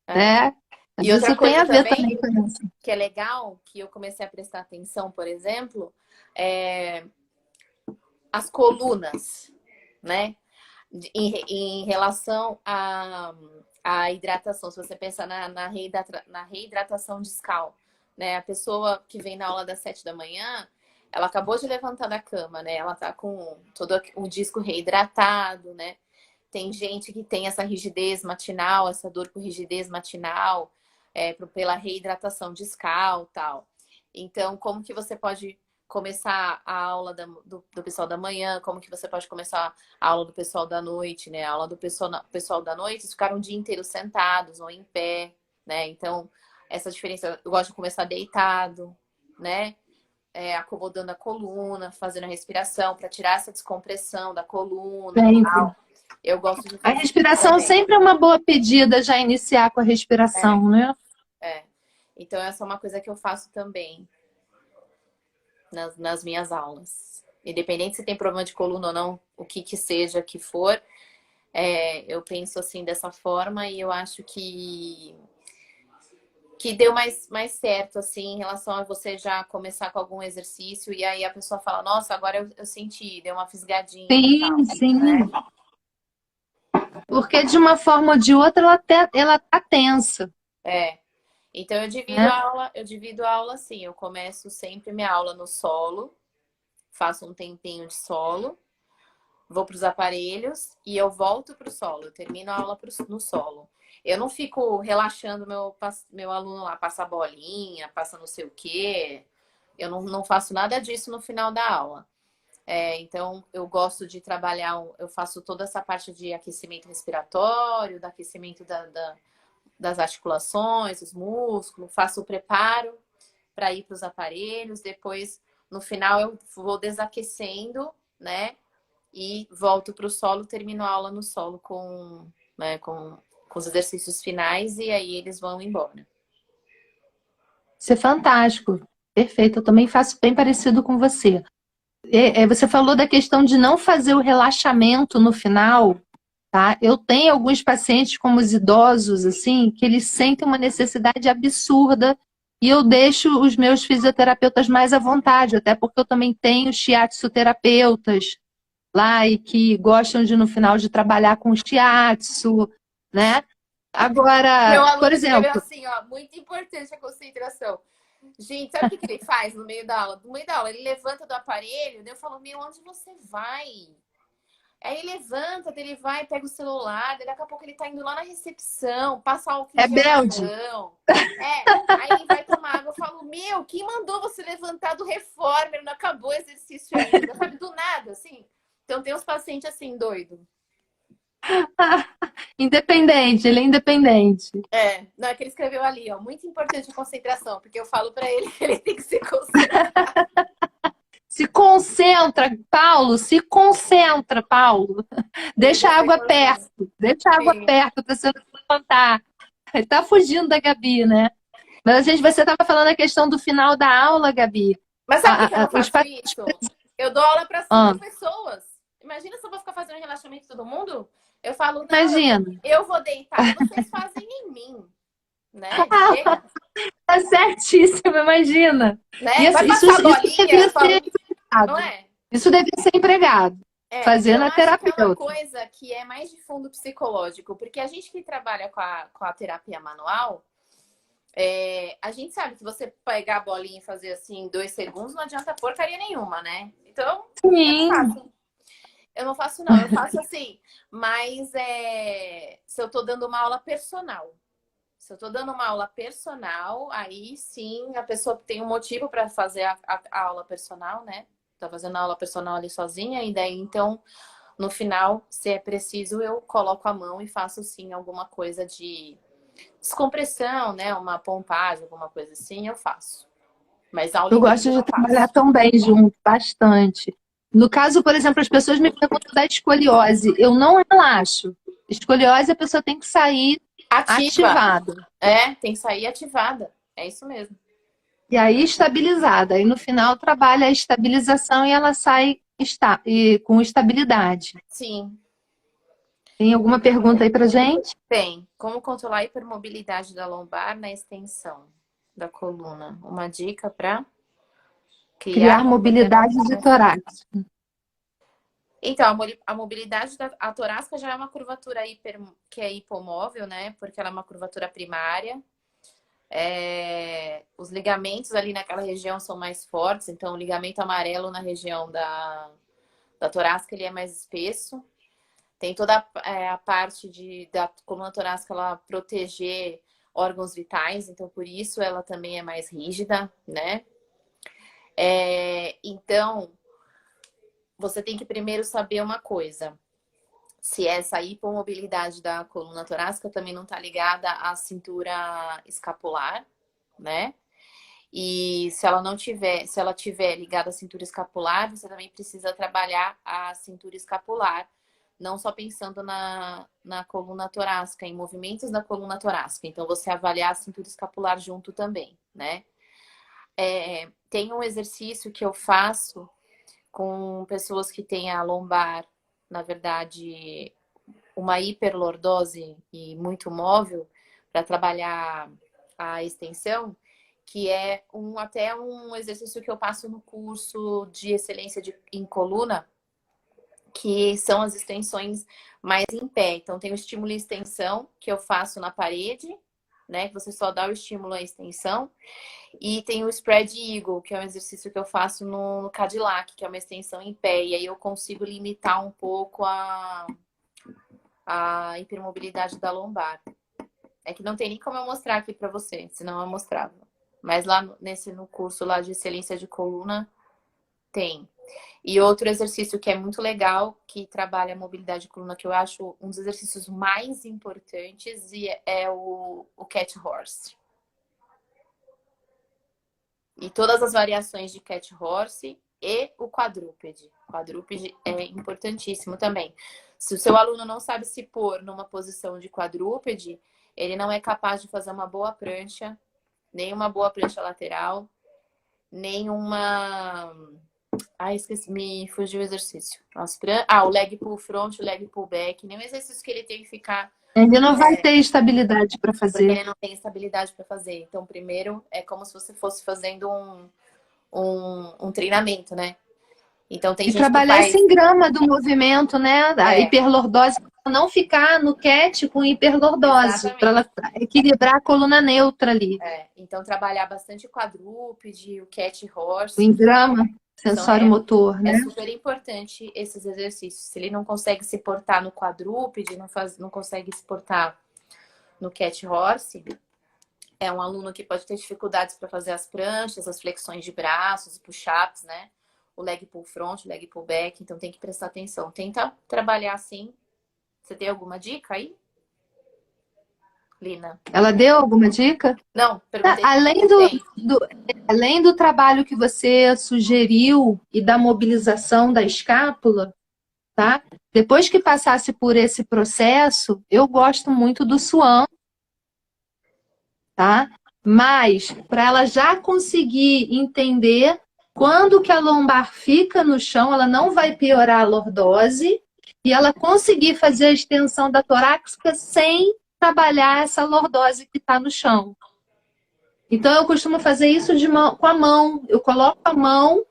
É. né? Mas E outra isso tem coisa a ver também também com isso. que é legal, que eu comecei a prestar atenção, por exemplo, é as colunas, né? Em relação à hidratação. Se você pensar na reidratação discal, né? A pessoa que vem na aula das 7 da manhã, ela acabou de levantar da cama, né? Ela tá com todo o disco reidratado, né? Tem gente que tem essa rigidez matinal, essa dor com rigidez matinal, pela reidratação discal, tal. Então, como que você pode começar a aula do pessoal da manhã? Como que você pode começar a aula do pessoal da noite, né? A aula do pessoal da noite, eles ficaram o dia inteiro sentados ou em pé, né? Então, essa diferença, eu gosto de começar deitado, né? Acomodando a coluna, fazendo a respiração para tirar essa descompressão da coluna, Sempre. tal. Eu gosto de A fazer isso respiração também. sempre é uma boa pedida já iniciar com a É, respiração, né? é. Então, essa é uma coisa que eu faço também nas minhas aulas. Independente se tem problema de coluna ou não, o que que seja que for, eu penso assim dessa forma e eu acho que deu mais certo, assim, em relação a você já começar com algum exercício e aí a pessoa fala, nossa, agora eu senti, deu uma fisgadinha e Sim, tal, sim. né? Porque de uma forma ou de outra ela tá tensa, É. Então né? eu divido a aula assim, eu começo sempre minha aula no solo, faço um tempinho de solo, vou para os aparelhos e eu volto para o solo, eu termino a aula no solo. Eu não fico relaxando meu aluno lá, passa a bolinha, passa não sei o quê. Eu não faço nada disso no final da aula. Então, eu gosto de trabalhar, eu faço toda essa parte de aquecimento respiratório, do aquecimento das articulações, os músculos, faço o preparo para ir para os aparelhos, depois, no final, eu vou desaquecendo, né? E volto para o solo, termino a aula no solo né, com os exercícios finais e aí eles vão embora. Isso é fantástico. Perfeito. Eu também faço bem parecido com você. Você falou da questão de não fazer o relaxamento no final, tá? Eu tenho alguns pacientes, como os idosos, assim, que eles sentem uma necessidade absurda e eu deixo os meus fisioterapeutas mais à vontade, até porque eu também tenho shiatsu terapeutas lá e que gostam de, no final, de trabalhar com shiatsu, né? Meu Agora, por aluno escreveu exemplo, assim, ó, muito importante a concentração. Gente, sabe o que ele faz no meio da aula? No meio da aula, ele levanta do aparelho, daí eu falo, meu, onde você vai? Aí ele levanta, ele vai, pega o celular, daqui a pouco ele tá indo lá na recepção, passa álcool em É gel na Belde. mão. Aí vai tomar água. Eu falo, meu, quem mandou você levantar do reformer? Não acabou o exercício ainda, sabe? Do nada, assim. Então tem uns pacientes assim, doido. Independente, ele é independente. Não é que ele escreveu ali, ó, muito importante a concentração, porque eu falo pra ele que ele tem que se concentrar. Se concentra, Paulo, se concentra, Paulo. Deixa a água perto, deixa a água Sim. perto para você não levantar. Ele tá fugindo da Gabi, né? Mas, gente, você estava falando a questão do final da aula, Gabi. Mas sabe por que eu não Os faço isso? Eu dou aula para Ah, 5 pessoas. Imagina se eu vou ficar fazendo relaxamento todo mundo? Eu falo, não, imagina. eu vou deitar e vocês fazem em mim. Né? Chega. Tá certíssimo, imagina. Né? Vai passar a bolinha, devia ser não empregado. é? Isso devia ser empregado. Fazer Eu na acho que é uma terapeuta. coisa que é mais de fundo psicológico, porque a gente que trabalha com a terapia manual, a gente sabe que você pegar a bolinha e fazer assim em 2 segundos não adianta porcaria nenhuma, né? Então, eu não Sim. faço. Eu não faço, não. Eu faço assim. Mas se eu tô dando uma aula personal. Se eu tô dando uma aula personal, aí sim a pessoa tem um motivo para fazer a aula personal, né? Tá fazendo a aula personal ali sozinha, e daí então, no final, se é preciso, eu coloco a mão e faço sim alguma coisa de descompressão, né? Uma pompagem, alguma coisa assim, eu faço. Mas aula Eu em grupo gosto eu de não trabalhar faço. também junto, bastante. No caso, por exemplo, as pessoas me perguntam da escoliose. Eu não relaxo. Escoliose, a pessoa tem que sair Ativa. ativada. Tem que sair ativada. É isso mesmo. E aí, estabilizada. Aí, no final, trabalha a estabilização e ela sai com estabilidade. Sim, Tem alguma pergunta aí pra gente? tem. Como controlar a hipermobilidade da lombar na extensão da coluna? Uma dica para Criar criar mobilidade de tórax. Então, a mobilidade a torácica já é uma curvatura que é hipomóvel, né? Porque ela é uma curvatura primária. Os ligamentos ali naquela região são mais fortes, então o ligamento amarelo na região da torácica ele é mais espesso. Tem toda a parte da coluna torácica ela proteger órgãos vitais, então por isso ela também é mais rígida, né? Então, você tem que primeiro saber uma coisa. Se essa hipomobilidade da coluna torácica também não está ligada à cintura escapular, né? E se ela não tiver, se ela tiver ligada à cintura escapular, você também precisa trabalhar a cintura escapular, não só pensando na coluna torácica, em movimentos da coluna torácica. Então, você avaliar a cintura escapular junto também, né? Tem um exercício que eu faço com pessoas que têm a lombar, na verdade, uma hiperlordose e muito móvel, para trabalhar a extensão, que é até um exercício que eu passo no curso de excelência em coluna, que são as extensões mais em pé. Então, tem o estímulo e extensão, que eu faço na parede, né? Que você só dá o estímulo à extensão. E tem o spread eagle, que é um exercício que eu faço no Cadillac, que é uma extensão em pé. E aí eu consigo limitar um pouco a hipermobilidade da lombar. É que não tem nem como eu mostrar aqui pra você, senão eu mostrava. Mas lá no curso lá de excelência de coluna, tem. E outro exercício que é muito legal, que trabalha a mobilidade de coluna, que eu acho um dos exercícios mais importantes, é o cat horse. E todas as variações de cat horse e o quadrúpede. O quadrúpede é importantíssimo também. Se o seu aluno não sabe se pôr numa posição de quadrúpede, ele não é capaz de fazer uma boa prancha, nem uma boa prancha lateral, nem uma... esqueci, me fugiu o exercício. O leg pull front, o leg pull back, nem o exercício que ele tem que ficar... Ele não vai ter estabilidade para Porque fazer. ele não tem estabilidade para fazer. Então, primeiro, é como se você fosse fazendo um treinamento, né? Então, tem E gente que trabalhar faz... esse engrama do movimento, né? A hiperlordose, não ficar no cat com hiperlordose, para ela equilibrar a coluna neutra ali. Então, trabalhar bastante quadrúpede, o cat horse. O engrama. Então, Sensório motor, é né? super importante esses exercícios. Se ele não consegue se portar no quadrúpede, não consegue se portar no cat horse, é um aluno que pode ter dificuldades para fazer as pranchas, as flexões de braços, push-ups, né? O leg pull front, o leg pull back. Então tem que prestar atenção. Tenta trabalhar assim. Você tem alguma dica aí, Lina? Ela deu alguma dica? Não, Ah, perguntei se tem. além do trabalho que você sugeriu e da mobilização da escápula, tá? Depois que passasse por esse processo, eu gosto muito do Swan, tá? Mas para ela já conseguir entender quando que a lombar fica no chão, ela não vai piorar a lordose e ela conseguir fazer a extensão da torácica sem trabalhar essa lordose que está no chão. Então eu costumo fazer isso com a mão. Eu coloco a mão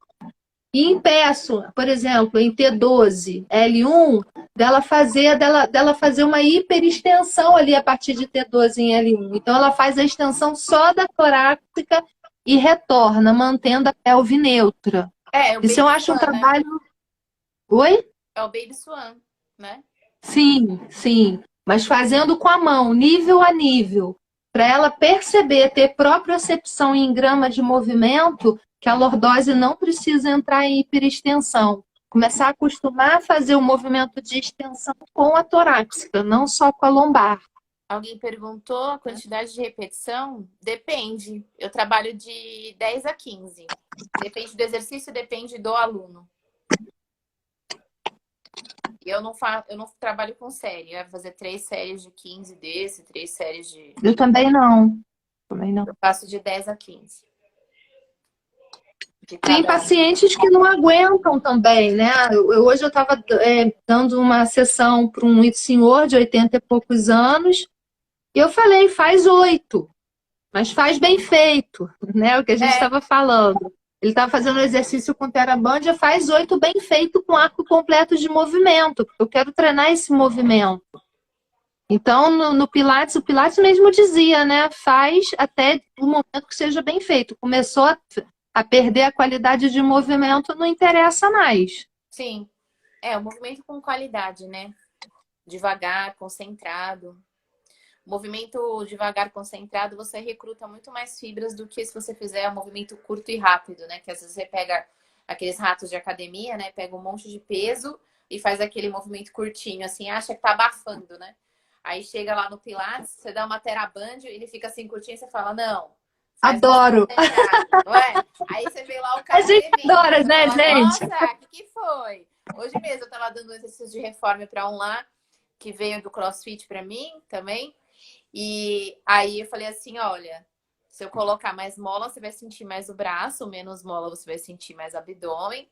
e impeço, por exemplo, em T12, L1, dela fazer uma hiperextensão ali a partir de T12 em L1. Então, ela faz a extensão só da torácica e retorna, mantendo a pelve neutra. É o Isso eu Baby acho um Swan, né? trabalho. Oi? É o Baby Swan, né? Sim, sim. Mas fazendo com a mão, nível a nível, para ela perceber, ter propriocepção em grama de movimento, que a lordose não precisa entrar em hiperextensão. Começar a acostumar a fazer o movimento de extensão com a torácica, não só com a lombar. Alguém perguntou a quantidade de repetição? Depende. Eu trabalho de 10 a 15. Depende do exercício, depende do aluno. E eu não trabalho com série. Eu vou fazer 3 séries de 15 desse, 3 séries de. Eu também não. Também não. Eu faço de 10 a 15. De Tem cada um. pacientes que não aguentam também, né? Hoje eu estava dando uma sessão para um senhor de 80 e poucos anos, e eu falei, faz 8, mas faz bem feito, né? O que a gente É, estava falando. Ele estava fazendo o exercício com TheraBand, faz 8 bem feito com arco completo de movimento, porque eu quero treinar esse movimento. Então, no Pilates, o Pilates mesmo dizia, né? Faz até o momento que seja bem feito. Começou a perder a qualidade de movimento, não interessa mais. sim. É, o movimento com qualidade, né? Devagar, concentrado. Movimento devagar, concentrado, você recruta muito mais fibras do que se você fizer um movimento curto e rápido, né? Que às vezes você pega aqueles ratos de academia, né? Pega um monte de peso e faz aquele movimento curtinho, assim, acha que tá abafando, né? Aí chega lá no Pilates, você dá uma TheraBand, ele fica assim curtinho e você fala, não, faz mais Adoro. concentrado, não é? Aí você vê lá o A cara gente tremendo, adora, você né, fala, gente? nossa, o que foi? Hoje mesmo eu tava dando um exercício de reforma para um lá, que veio do CrossFit para mim também. E aí eu falei assim, olha, se eu colocar mais mola, você vai sentir mais o braço, menos mola, você vai sentir mais abdômen.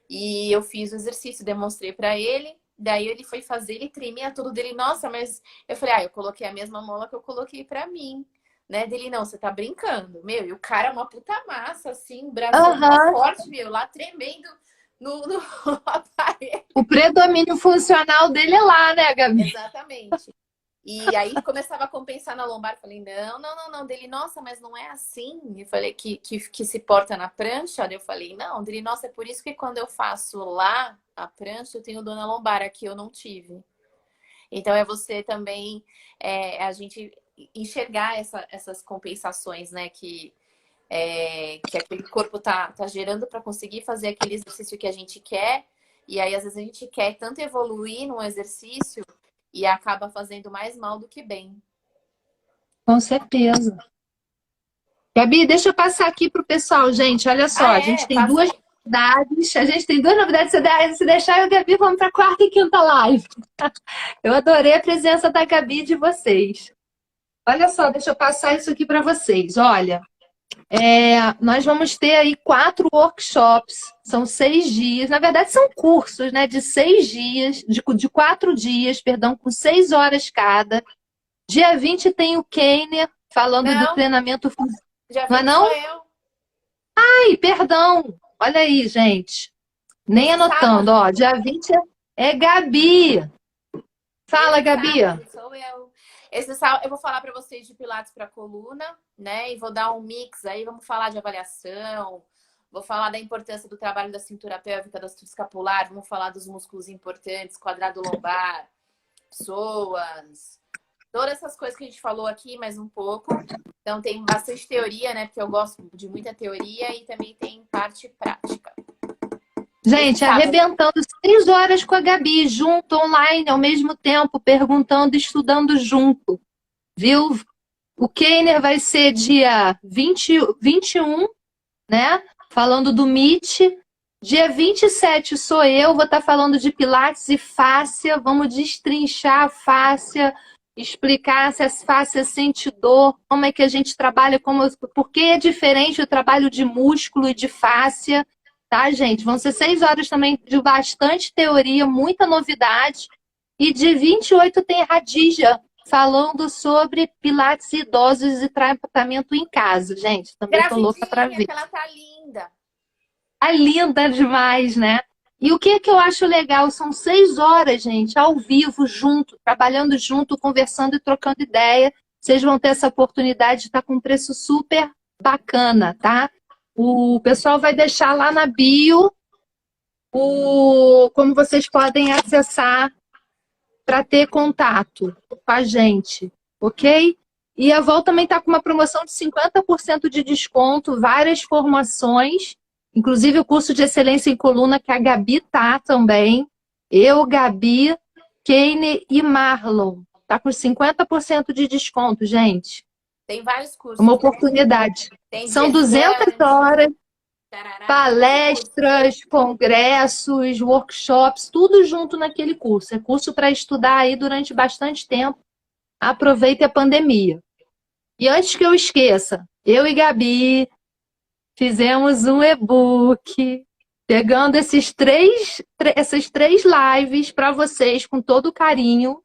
E eu fiz o exercício, demonstrei para ele. Daí ele foi fazer, ele tremia tudo dele. Nossa, mas eu falei, eu coloquei a mesma mola que eu coloquei para mim, né? Dele, não, você tá brincando, meu. E o cara é uma puta massa, assim, bração Aham. forte, meu, lá tremendo no aparelho. O predomínio funcional dele é lá, né, Gabi? Exatamente. E aí começava a compensar na lombar. Falei, não. Dele, nossa, mas não é assim. Eu falei, que se porta na prancha? Eu falei, não. Dele, nossa, é por isso que quando eu faço lá a prancha, eu tenho dor na lombar. Aqui eu não tive. Então é você também, a gente enxergar essas compensações, né? Que aquele corpo tá gerando para conseguir fazer aquele exercício que a gente quer. E aí, às vezes, a gente quer tanto evoluir num exercício e acaba fazendo mais mal do que bem. Com certeza. Gabi, deixa eu passar aqui para o pessoal, gente. Olha só, Ah, a gente tem passa duas aí. novidades. A gente tem duas novidades. Se deixar, eu e a Gabi vamos para a quarta e quinta live. Eu adorei a presença da Gabi e de vocês. Olha só, deixa eu passar isso aqui para vocês. Olha, nós vamos ter aí 4 workshops. São 6 dias. Na verdade, são cursos, né? De 6 dias, de 4 dias, perdão, com 6 horas cada. Dia 20 tem o Kenner falando do Não, treinamento. dia Não é 20 sou não? eu. Ai, perdão. Olha aí, gente. Nem Esse anotando, sábado. ó. Dia 20 é Gabi. Fala, Esse Gabi. sábado sou eu. Esse sábado eu vou falar para vocês de Pilates para coluna, né? E vou dar um mix aí, vamos falar de avaliação, Vou falar da importância do trabalho da cintura pélvica, da cintura escapular, vamos falar dos músculos importantes, quadrado lombar, psoas, todas essas coisas que a gente falou aqui, mais um pouco. Então tem bastante teoria, né? Porque eu gosto de muita teoria e também tem parte prática. Gente, arrebentando 6 horas com a Gabi, junto, online, ao mesmo tempo, perguntando, estudando junto, viu? O Keiner vai ser dia 21, né? Falando do Meet. Dia 27 sou eu, vou estar falando de Pilates e fáscia. Vamos destrinchar a fáscia, explicar se a fáscia sente dor, como é que a gente trabalha, por que é diferente o trabalho de músculo e de fáscia, tá, gente? Vão ser 6 horas também de bastante teoria, muita novidade. E de 28 tem Radija, falando sobre Pilates idosos e tratamento em casa, gente. Também tô louca para ver. Ela tá linda. Tá linda demais, né? E o que eu acho legal? São 6 horas, gente, ao vivo, junto, trabalhando junto, conversando e trocando ideia. Vocês vão ter essa oportunidade de estar com um preço super bacana, tá? O pessoal vai deixar lá na bio como vocês podem acessar para ter contato com a gente, ok? E a Vol também está com uma promoção de 50% de desconto, várias formações, inclusive o curso de excelência em coluna que a Gabi tá também. Eu, Gabi, Kane e Marlon. Tá com 50% de desconto, gente. Tem vários cursos. Uma oportunidade. São 200 horas. Palestras, congressos, workshops, tudo junto naquele curso. É curso para estudar aí durante bastante tempo. Aproveite a pandemia. E antes que eu esqueça, eu e Gabi fizemos um e-book pegando essas três lives para vocês com todo carinho.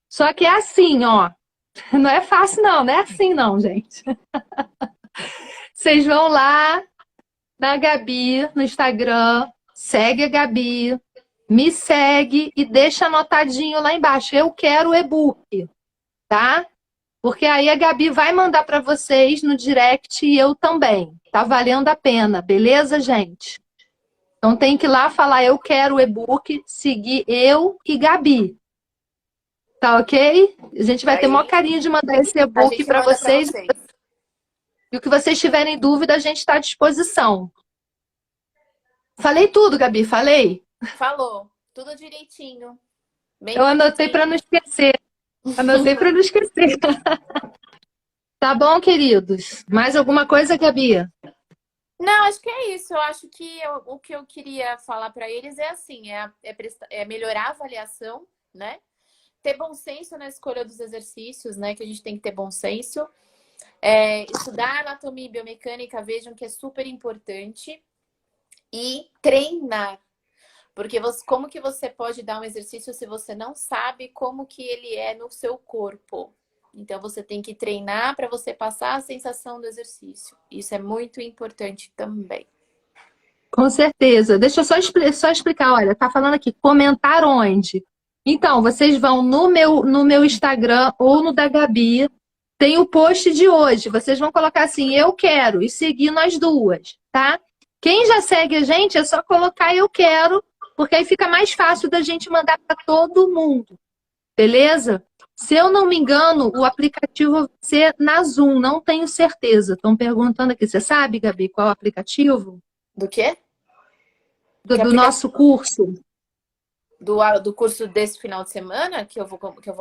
Só que é assim, ó. Não é fácil não é assim não, gente. Vocês vão lá na Gabi, no Instagram, segue a Gabi, me segue e deixa anotadinho lá embaixo. Eu quero o e-book, tá? Porque aí a Gabi vai mandar para vocês no direct e eu também. Tá valendo a pena, beleza, gente? Então tem que ir lá falar eu quero o e-book, seguir eu e Gabi. Tá ok? A gente vai ter maior carinho de mandar esse e-book para vocês. E o que vocês tiverem dúvida, a gente está à disposição. Falei tudo, Gabi, falei? Falou, tudo direitinho. Eu anotei para não esquecer. Anotei para não esquecer. Tá bom, queridos? Mais alguma coisa, Gabi? Não, acho que é isso. Eu acho que o que eu queria falar para eles é assim, é melhorar a avaliação, né? Ter bom senso na escolha dos exercícios, né? Que a gente tem que ter bom senso. Estudar anatomia e biomecânica, vejam que é super importante. E treinar. Porque como que você pode dar um exercício se você não sabe como que ele é no seu corpo? Então, você tem que treinar para você passar a sensação do exercício. Isso é muito importante também. Com certeza. Deixa eu só explicar. Olha, tá falando aqui, comentar onde? Então, vocês vão no meu Instagram ou no da Gabi. Tem o post de hoje. Vocês vão colocar assim, eu quero, e seguir nas duas, tá? Quem já segue a gente, é só colocar eu quero, porque aí fica mais fácil da gente mandar para todo mundo. Beleza? Se eu não me engano, o aplicativo vai ser na Zoom, não tenho certeza. Estão perguntando aqui, você sabe, Gabi, qual é o aplicativo? Do quê? Do nosso curso. Do curso desse final de semana que eu vou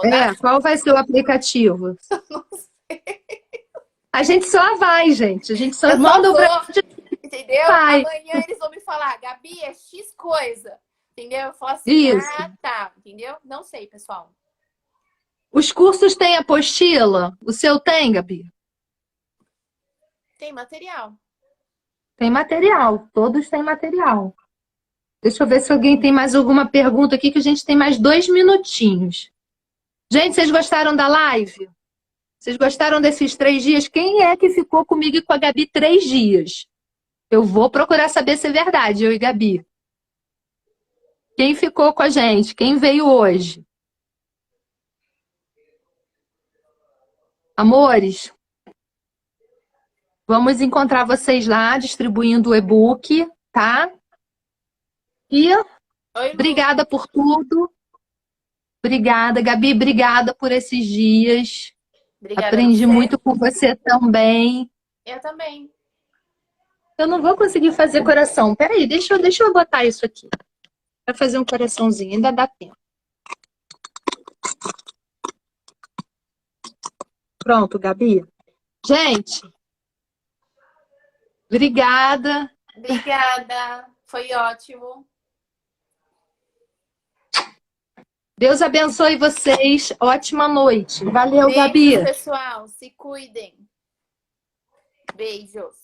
dar? Qual vai ser o aplicativo? Não sei. A gente só vai, gente. A gente só manda o entendeu? Vai. Amanhã eles vão me falar, Gabi, é X coisa. Entendeu? Eu falo assim, Isso. tá. Entendeu? Não sei, pessoal. Os cursos têm apostila? O seu tem, Gabi? Tem material. Tem material. Todos têm material. Deixa eu ver se alguém tem mais alguma pergunta aqui, que a gente tem mais 2 minutinhos. Gente, vocês gostaram da live? Vocês gostaram desses 3 dias? Quem é que ficou comigo e com a Gabi 3 dias? Eu vou procurar saber se é verdade, eu e Gabi. Quem ficou com a gente? Quem veio hoje? Amores, Vamos encontrar vocês lá distribuindo o e-book, tá? E Oi, Lu. obrigada por tudo. Obrigada, Gabi. Obrigada por esses dias. Obrigada a Aprendi você. muito com você também. Eu também. Eu não vou conseguir fazer coração. Peraí, deixa eu botar isso aqui. Vai fazer um coraçãozinho, ainda dá tempo. Pronto, Gabi. Gente, obrigada. Obrigada. Foi ótimo. Deus abençoe vocês. Ótima noite. Valeu, Beijos, Gabi. pessoal. Se cuidem. Beijos.